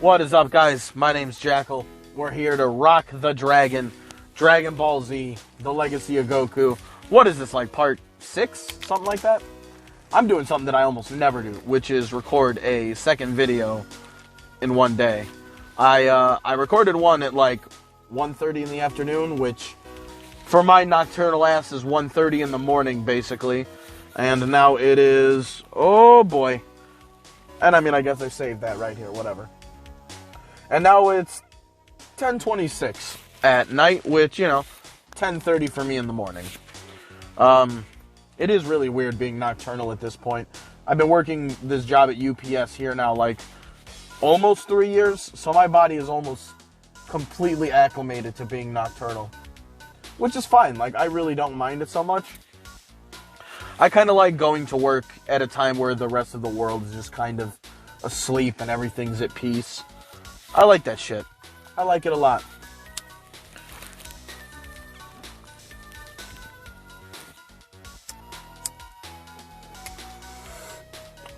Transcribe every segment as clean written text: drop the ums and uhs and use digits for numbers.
What is up, guys? My name's Jackal. We're here to rock the dragon. Dragon Ball Z, the legacy of Goku. What is this, like part 6? Something like that? I'm doing something that I almost never do, which is record a second video in one day. I recorded one at like 1:30 in the afternoon, which for my nocturnal ass is 1:30 in the morning, basically. And now it is, oh boy. And I mean, I guess I saved that right here, whatever. And now it's 10:26 at night, which, 10:30 for me in the morning. It is really weird being nocturnal at this point. I've been working this job at UPS here now like almost 3 years, so my body is almost completely acclimated to being nocturnal, which is fine. Like, I really don't mind it so much. I kind of like going to work at a time where the rest of the world is just kind of asleep and everything's at peace. I like that shit. I like it a lot.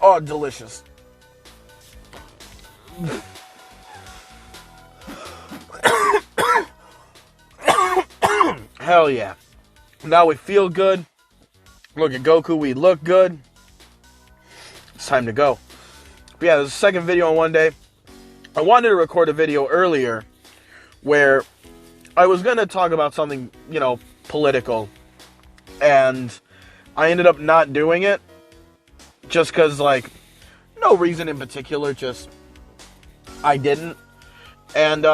Oh, delicious. Hell yeah. Now we feel good. Look at Goku, we look good. It's time to go. But yeah, there's a second video in one day. I wanted to record a video earlier where I was going to talk about something, political. And I ended up not doing it. Just because, no reason in particular, just I didn't. And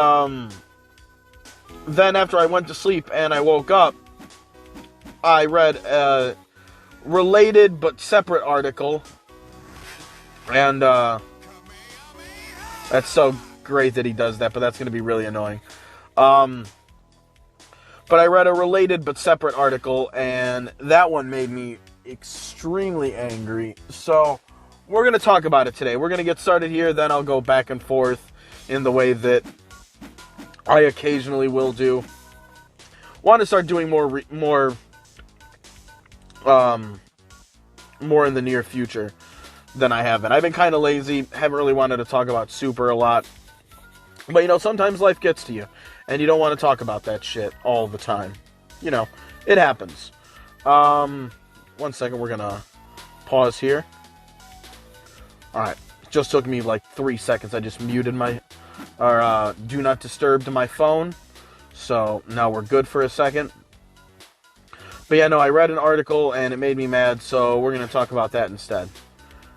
then after I went to sleep and I woke up, I read a related but separate article. And that's so great that he does that, but that's going to be really annoying. But I read a related but separate article, and that one made me extremely angry. So we're going to talk about it today. We're going to get started here, then I'll go back and forth in the way that I occasionally will do. Want to start doing more in the near future than I have been. I've been kind of lazy, haven't really wanted to talk about Super a lot. But, sometimes life gets to you, and you don't want to talk about that shit all the time. It happens. 1 second, we're going to pause here. Alright, just took me 3 seconds. I just muted my, do not disturb to my phone. So, now we're good for a second. But yeah, no, I read an article, and it made me mad, so we're going to talk about that instead.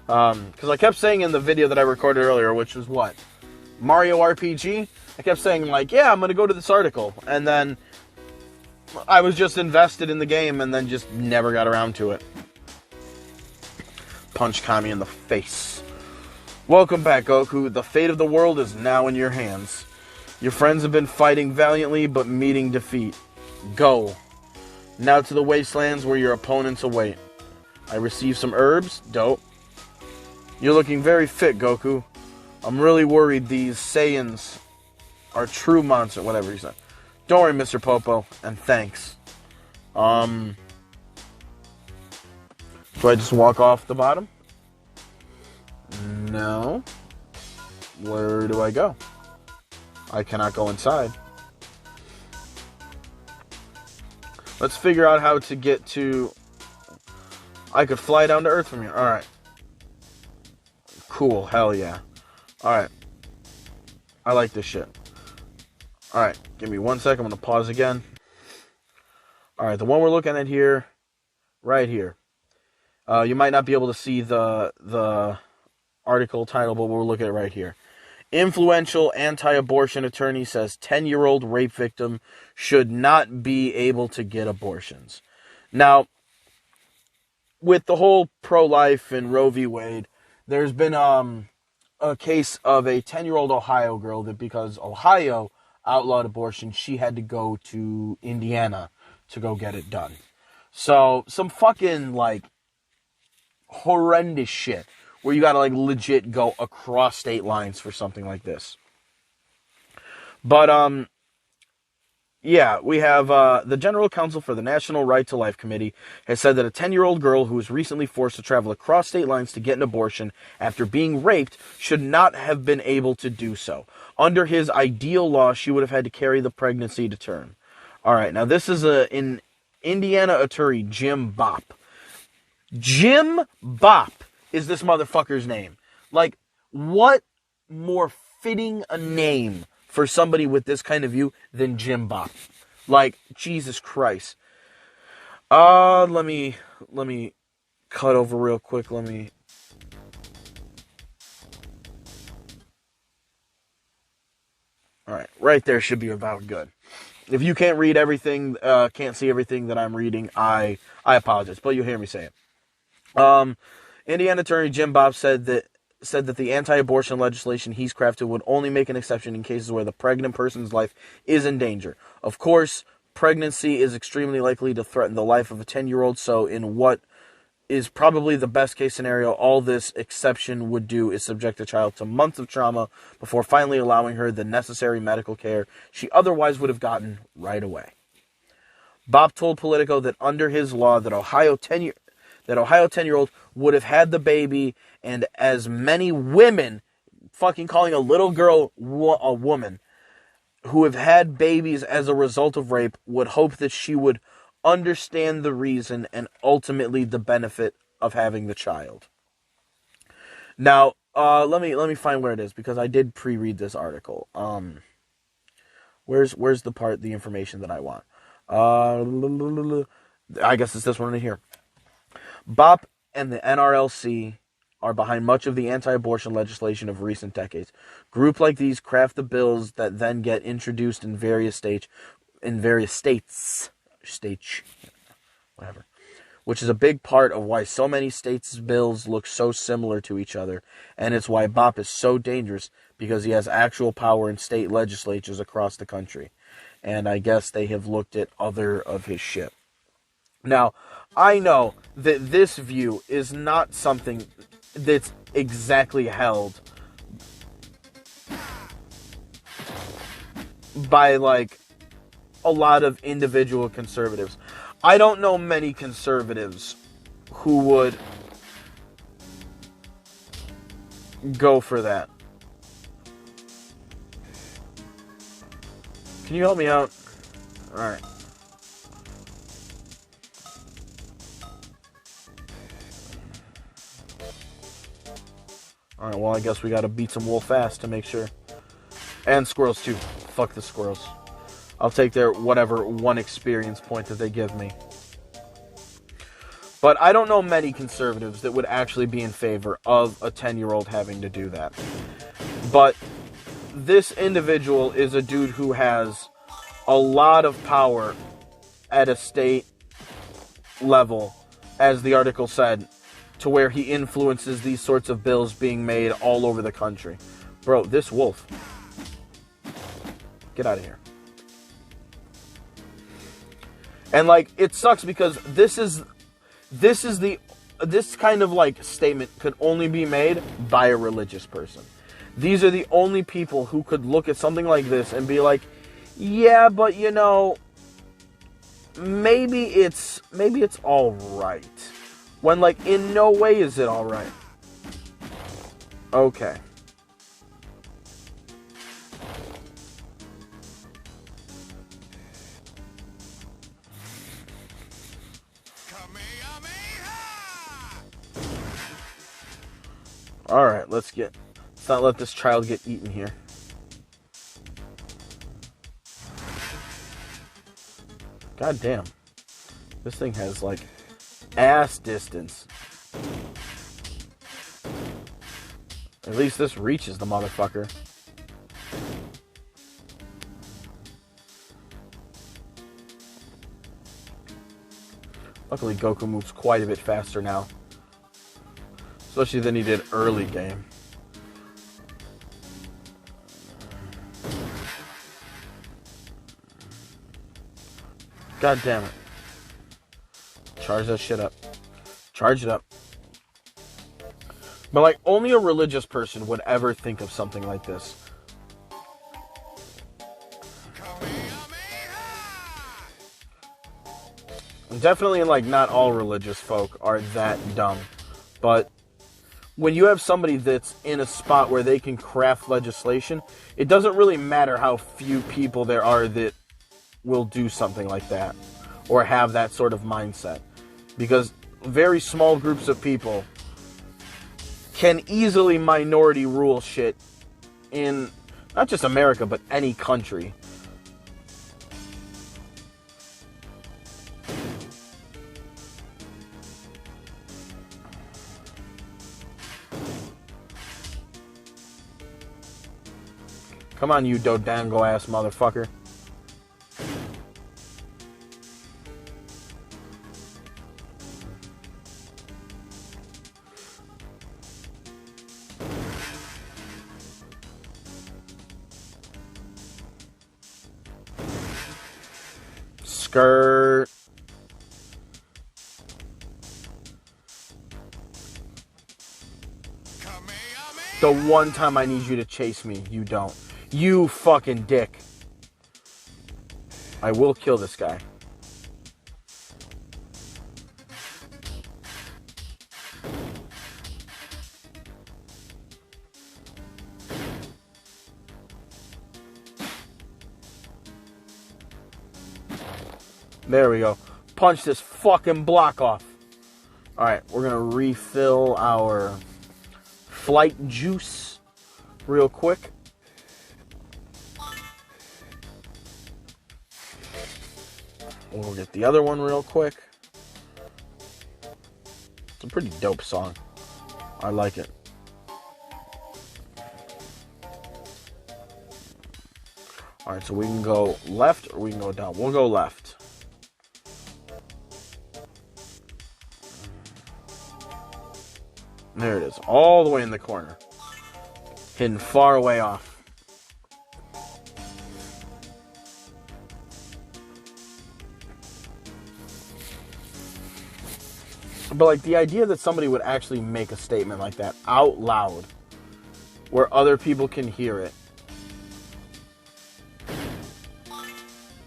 Because I kept saying in the video that I recorded earlier, which was what? Mario RPG? I kept saying, yeah, I'm going to go to this article. And then I was just invested in the game and then just never got around to it. Punch Kami in the face. Welcome back, Goku. The fate of the world is now in your hands. Your friends have been fighting valiantly, but meeting defeat. Go. Now to the wastelands where your opponents await. I received some herbs. Dope. You're looking very fit, Goku. I'm really worried these Saiyans are true monsters. Whatever he said. Don't worry, Mr. Popo, and thanks. Do I just walk off the bottom? No. Where do I go? I cannot go inside. Let's figure out how to get to... I could fly down to Earth from here. Alright. Cool. Hell yeah. Alright. I like this shit. Alright. Give me 1 second. I'm going to pause again. Alright. The one we're looking at here. Right here. You might not be able to see the article title, but we'll look at it right here. Influential anti-abortion attorney says 10-year-old rape victim should not be able to get abortions. Now, with the whole pro-life and Roe v. Wade, there's been a case of a 10-year-old Ohio girl that because Ohio outlawed abortion, she had to go to Indiana to go get it done. So, some fucking, horrendous shit where you gotta, legit go across state lines for something like this. But, Yeah, we have the General Counsel for the National Right to Life Committee has said that a 10-year-old girl who was recently forced to travel across state lines to get an abortion after being raped should not have been able to do so. Under his ideal law, she would have had to carry the pregnancy to term. All right, now this is an Indiana attorney, Jim Bopp. Jim Bopp is this motherfucker's name. Like, what more fitting a name for somebody with this kind of view than Jim Bopp? Like, Jesus Christ. Let me cut over real quick. Alright, right there should be about good. If you can't read everything, can't see everything that I'm reading, I apologize, but you'll hear me say it. Indiana Attorney Jim Bopp said that the anti-abortion legislation he's crafted would only make an exception in cases where the pregnant person's life is in danger. Of course, pregnancy is extremely likely to threaten the life of a 10-year-old, so in what is probably the best case scenario, all this exception would do is subject the child to months of trauma before finally allowing her the necessary medical care she otherwise would have gotten right away. Bob told Politico that under his law that Ohio 10-year-old would have had the baby, and as many women, fucking calling a little girl a woman, who have had babies as a result of rape would hope that she would understand the reason and ultimately the benefit of having the child. Now, let me find where it is, because I did pre-read this article. Where's the information that I want? I guess it's this one right here. Bopp and the NRLC are behind much of the anti-abortion legislation of recent decades. Groups like these craft the bills that then get introduced in various states, which is a big part of why so many states' bills look so similar to each other, and it's why Bopp is so dangerous, because he has actual power in state legislatures across the country. And I guess they have looked at other of his shit. Now, I know that this view is not something that's exactly held by, like, a lot of individual conservatives. I don't know many conservatives who would go for that. Can you help me out? Alright. Alright, well, I guess we gotta beat some wolf fast to make sure. And squirrels, too. Fuck the squirrels. I'll take their whatever one experience point that they give me. But I don't know many conservatives that would actually be in favor of a 10-year-old having to do that. But this individual is a dude who has a lot of power at a state level, as the article said, to where he influences these sorts of bills being made all over the country. Bro, this wolf. Get out of here. And, like, it sucks because this kind of, like, statement could only be made by a religious person. These are the only people who could look at something like this and be like, yeah, but, you know, maybe it's all right. When, like, in no way is it all right. Okay. Alright, let's not let this child get eaten here. God damn. This thing has, like, ass distance. At least this reaches the motherfucker. Luckily, Goku moves quite a bit faster now. Especially than he did early game. God damn it. Charge that shit up. Charge it up. But, like, only a religious person would ever think of something like this. Definitely, like, not all religious folk are that dumb. But when you have somebody that's in a spot where they can craft legislation, it doesn't really matter how few people there are that will do something like that or have that sort of mindset. Because very small groups of people can easily minority rule shit in not just America, but any country. Come on, you Dodango ass motherfucker. Skirt. The one time I need you to chase me, you don't. You fucking dick. I will kill this guy. There we go. Punch this fucking block off. Alright, we're gonna refill our flight juice real quick. We'll get the other one real quick. It's a pretty dope song. I like it. Alright, so we can go left or we can go down. We'll go left. There it is. All the way in the corner. Hidden far away off. But, like, the idea that somebody would actually make a statement like that out loud where other people can hear it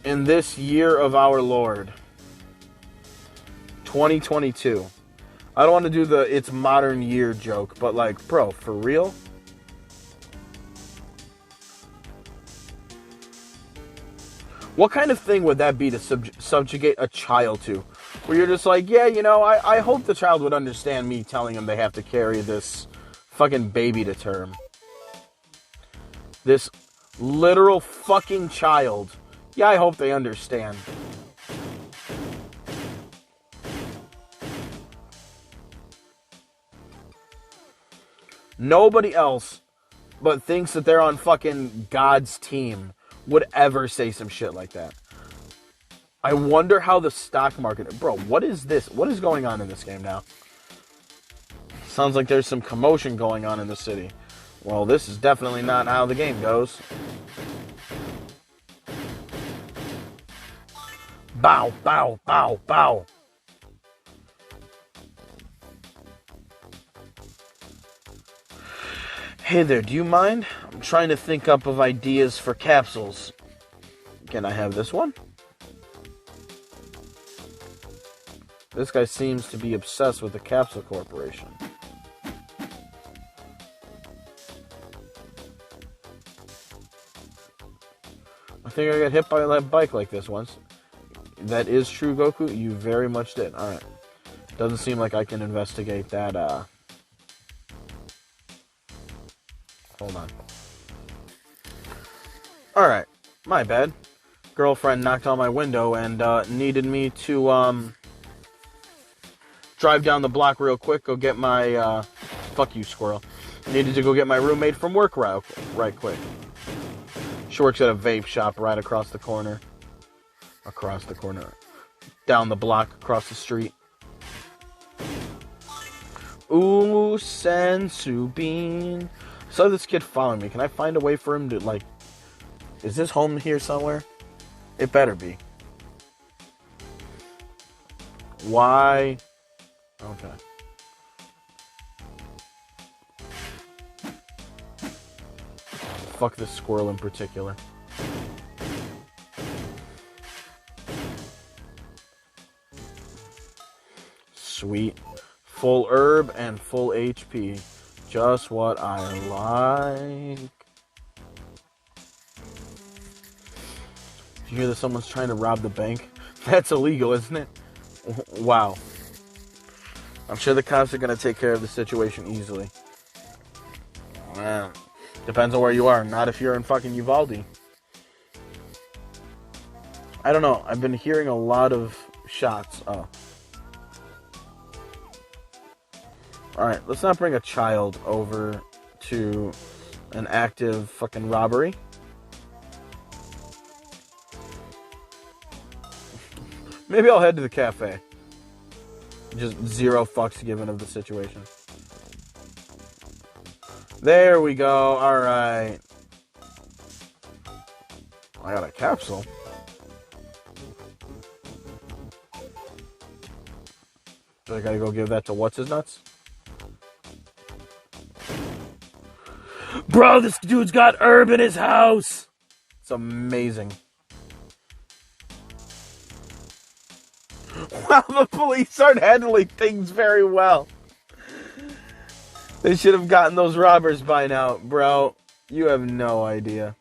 in this year of our Lord, 2022. I don't want to do the it's modern year joke, but, like, bro, for real? What kind of thing would that be to subjugate a child to? Where you're just like, yeah, you know, I hope the child would understand me telling them they have to carry this fucking baby to term. This literal fucking child. Yeah, I hope they understand. Nobody else but thinks that they're on fucking God's team would ever say some shit like that. I wonder how the stock market... Bro, what is this? What is going on in this game now? Sounds like there's some commotion going on in the city. Well, this is definitely not how the game goes. Bow, bow, bow, bow. Hey there, do you mind? I'm trying to think up of ideas for capsules. Can I have this one? This guy seems to be obsessed with the Capsule Corporation. I think I got hit by that bike like this once. That is true, Goku. You very much did. Alright. Doesn't seem like I can investigate that, Hold on. Alright. My bad. Girlfriend knocked on my window and, needed me to, drive down the block real quick, go get my, fuck you, squirrel. Needed to go get my roommate from work right quick. She works at a vape shop right across the corner. Across the corner. Down the block, across the street. Ooh, Sensu Bean. So this kid following me. Can I find a way for him to, like... Is this home here somewhere? It better be. Why... Okay. Fuck this squirrel in particular. Sweet. Full herb and full HP. Just what I like. Did you hear that someone's trying to rob the bank? That's illegal, isn't it? Wow. I'm sure the cops are going to take care of the situation easily. Depends on where you are. Not if you're in fucking Uvalde. I don't know. I've been hearing a lot of shots. Oh. Alright, let's not bring a child over to an active fucking robbery. Maybe I'll head to the cafe. Just zero fucks given of the situation. There we go. Alright. I got a capsule. So I gotta go give that to What's-His-Nuts? Bro, this dude's got herb in his house! It's amazing. Wow, the police aren't handling things very well. They should have gotten those robbers by now. Bro, you have no idea.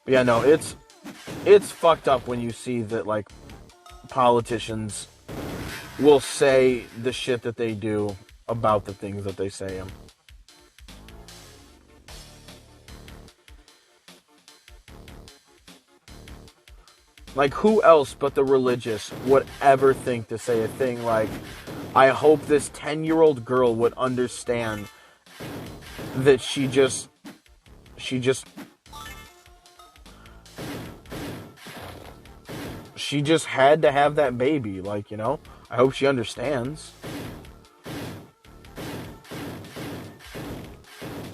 But yeah, no, it's fucked up when you see that, like, politicians will say the shit that they do about the things that they say them. Like, who else but the religious would ever think to say a thing like, I hope this 10-year-old girl would understand that she just had to have that baby, like, you know? I hope she understands.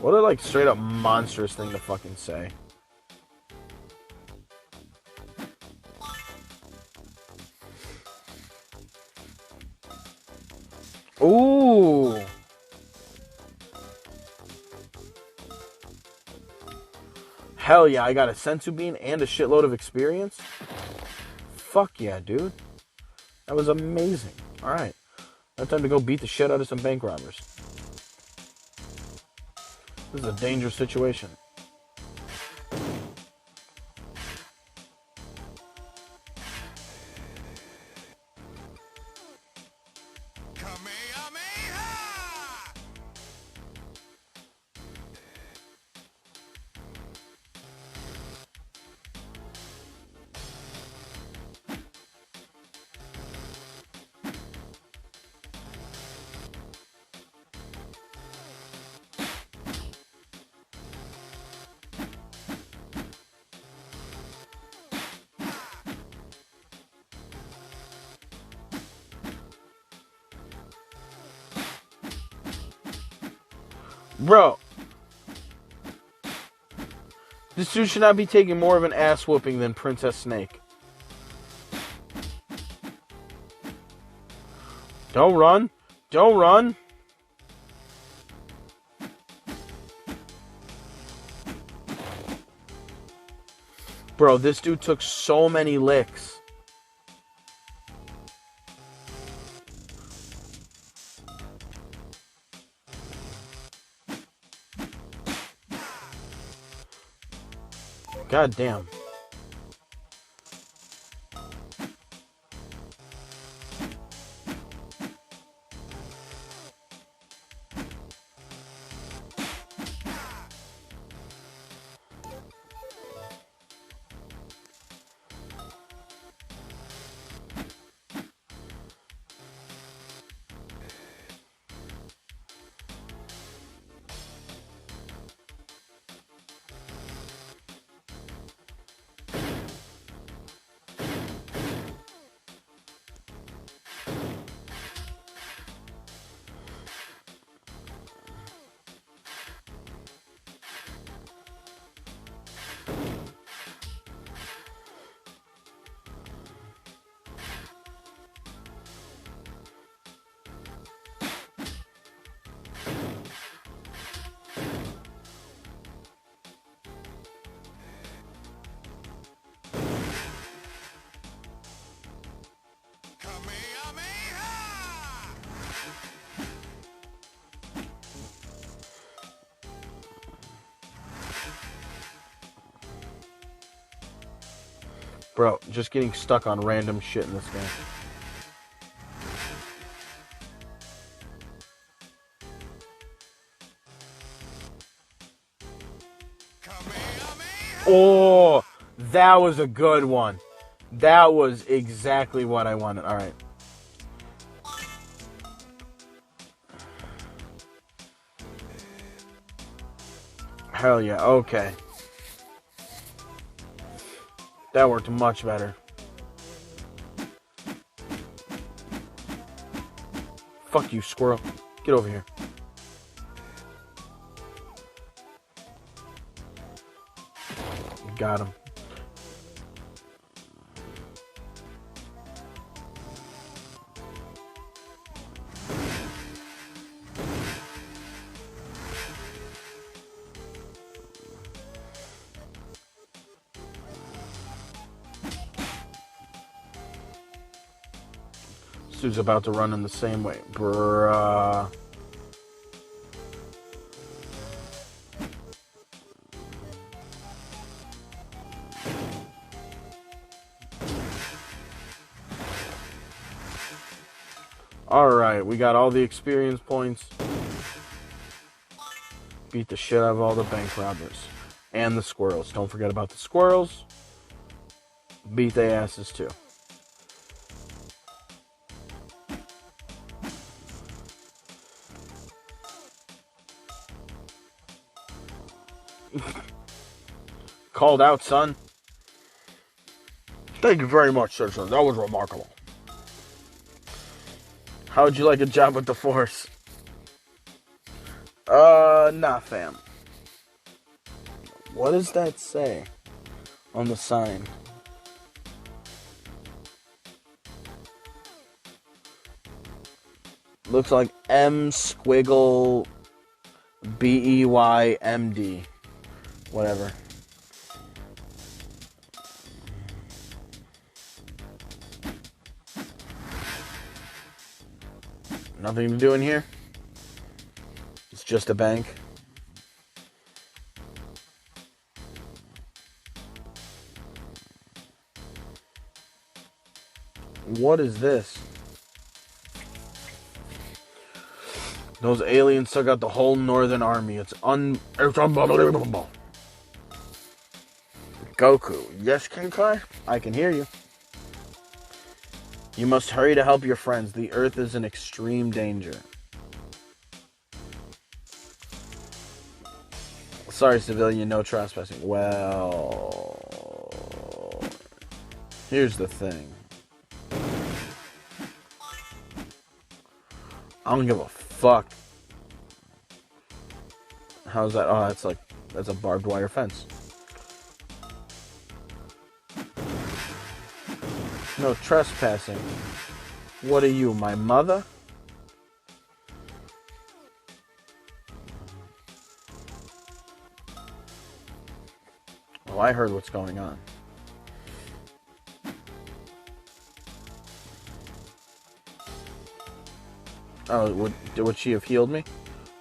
What a, like, straight up monstrous thing to fucking say. Ooh. Hell yeah, I got a sensu bean and a shitload of experience. Fuck yeah, dude. That was amazing. Alright. Now time to go beat the shit out of some bank robbers. This is a dangerous situation. Bro, this dude should not be taking more of an ass whooping than Princess Snake. Don't run. Don't run. Bro, this dude took so many licks. God damn. Bro, just getting stuck on random shit in this game. Oh, that was a good one. That was exactly what I wanted. All right. Hell yeah. Okay. That worked much better. Fuck you, squirrel. Get over here. Got him. This dude's about to run in the same way. Bruh. Alright, we got all the experience points. Beat the shit out of all the bank robbers. And the squirrels. Don't forget about the squirrels. Beat their asses too. Called out, son. Thank you very much, sir. That was remarkable. How would you like a job with the Force? Nah, fam. What does that say on the sign? Looks like M squiggle BEYMD. Whatever. Nothing to do in here. It's just a bank. What is this? Those aliens took out the whole Northern Army. It's unbelievable. Goku. Yes, Kenkai? I can hear you. You must hurry to help your friends. The Earth is in extreme danger. Sorry, civilian, no trespassing. Well, here's the thing. I don't give a fuck. How's that? Oh, that's a barbed wire fence. No trespassing. What are you, my mother? Oh, I heard what's going on. Oh, would she have healed me?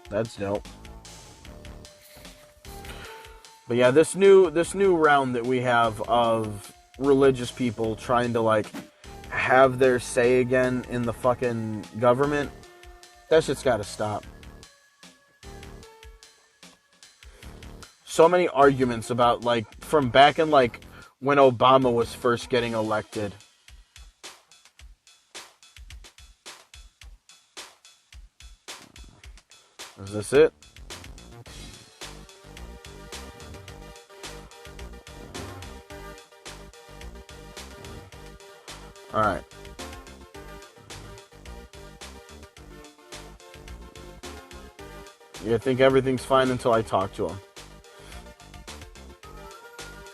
That's dope. But yeah, this new round that we have of religious people trying to like have their say again in the fucking government, that shit's gotta stop. So many arguments about like from back in like when Obama was first getting elected. Is this it? Alright. You think everything's fine until I talk to him.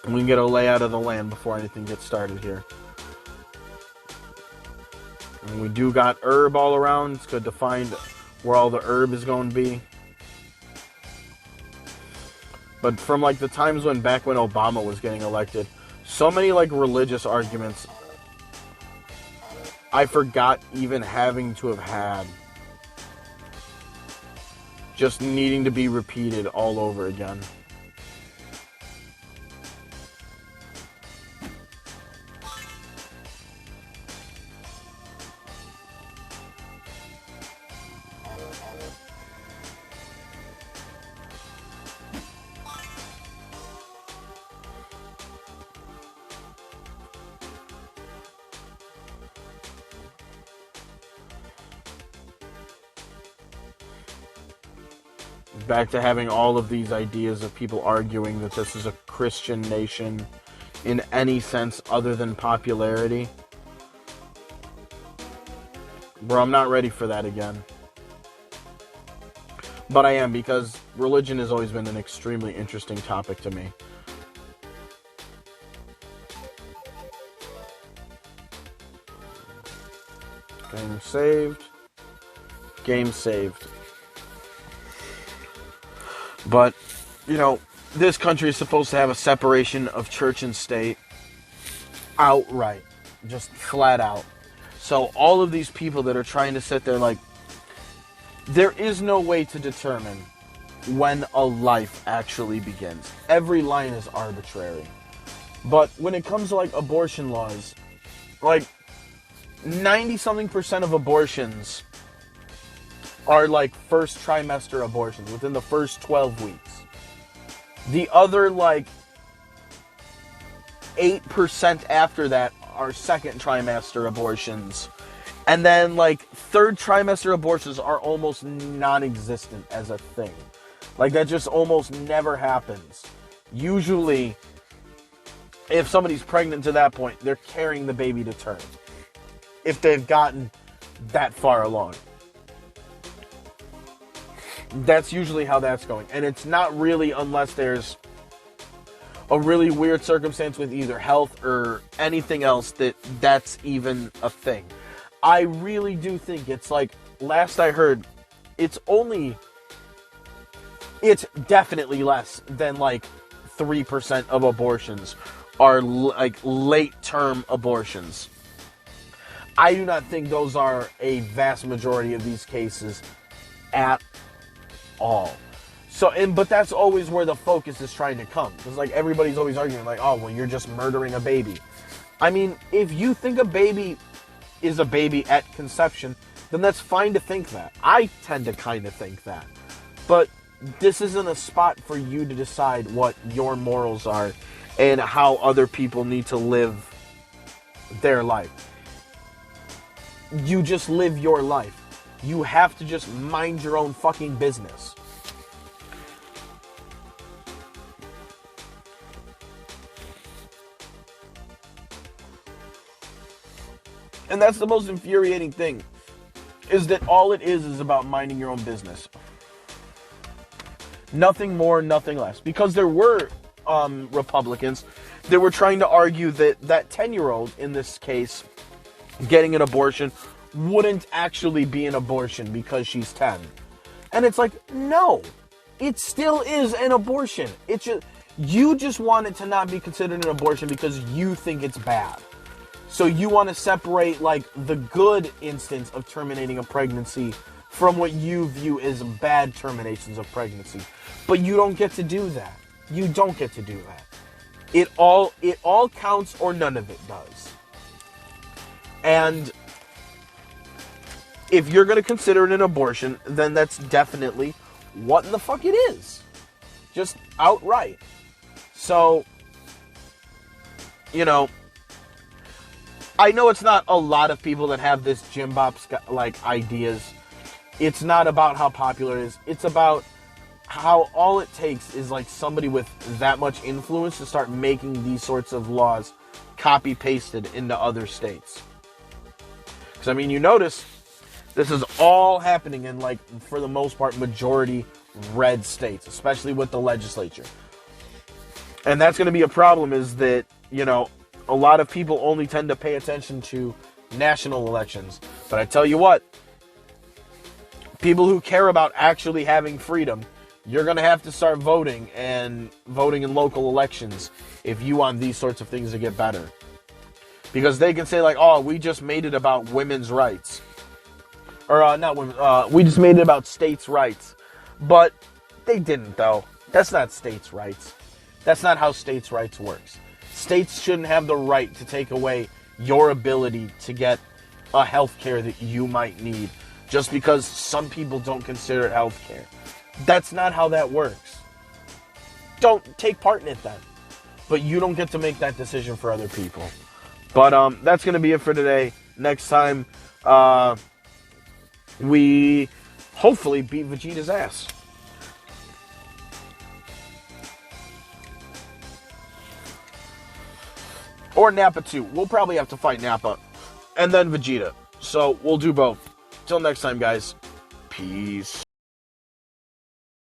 And we can get a layout of the land before anything gets started here. And we do got herb all around. It's good to find where all the herb is going to be. But from like the times back when Obama was getting elected, so many like religious arguments I forgot even having to have had. Just needing to be repeated all over again. Back to having all of these ideas of people arguing that this is a Christian nation in any sense other than popularity. Bro, I'm not ready for that again. But I am, because religion has always been an extremely interesting topic to me. Game saved. Game saved. But, you know, this country is supposed to have a separation of church and state outright. Just flat out. So all of these people that are trying to sit there like, there is no way to determine when a life actually begins. Every line is arbitrary. But when it comes to like abortion laws, like 90-something% of abortions are like first trimester abortions within the first 12 weeks. The other like 8% after that are second trimester abortions. And then, like, third trimester abortions are almost non-existent as a thing. Like, that just almost never happens. Usually, if somebody's pregnant to that point, they're carrying the baby to term. If they've gotten that far along. That's usually how that's going. And it's not really unless there's a really weird circumstance with either health or anything else that's even a thing. I really do think it's like, last I heard, it's definitely less than like 3% of abortions are like late term abortions. I do not think those are a vast majority of these cases at all. So, but that's always where the focus is trying to come. Because like everybody's always arguing like, oh, well, you're just murdering a baby. I mean, if you think a baby is a baby at conception, then that's fine to think that. I tend to kind of think that. But this isn't a spot for you to decide what your morals are and how other people need to live their life. You just live your life. You have to just mind your own fucking business. And that's the most infuriating thing, is that all it is about minding your own business. Nothing more, nothing less. Because there were Republicans that were trying to argue that that 10-year-old, in this case, getting an abortion, wouldn't actually be an abortion because she's 10. And it's like, no, it still is an abortion. It's just, you just want it to not be considered an abortion because you think it's bad. So you want to separate, like, the good instance of terminating a pregnancy from what you view as bad terminations of pregnancy. But you don't get to do that. You don't get to do that. It all counts or none of it does. And if you're going to consider it an abortion, then that's definitely what the fuck it is. Just outright. So, you know, I know it's not a lot of people that have this Jim Bop like ideas. It's not about how popular it is. It's about how all it takes is like somebody with that much influence to start making these sorts of laws copy pasted into other states. Because I mean, you notice this is all happening in, like, for the most part, majority red states, especially with the legislature. And that's going to be a problem, is that, you know, a lot of people only tend to pay attention to national elections. But I tell you what, people who care about actually having freedom, you're going to have to start voting and voting in local elections if you want these sorts of things to get better. Because they can say like, oh, we just made it about women's rights. Or not women, we just made it about states' rights. But they didn't, though. That's not states' rights. That's not how states' rights works. States shouldn't have the right to take away your ability to get a health care that you might need just because some people don't consider it health care. That's not how that works. Don't take part in it then. But you don't get to make that decision for other people. But that's going to be it for today. Next time, we hopefully beat Vegeta's ass. Or Nappa too. We'll probably have to fight Nappa. And then Vegeta. So we'll do both. Till next time, guys. Peace.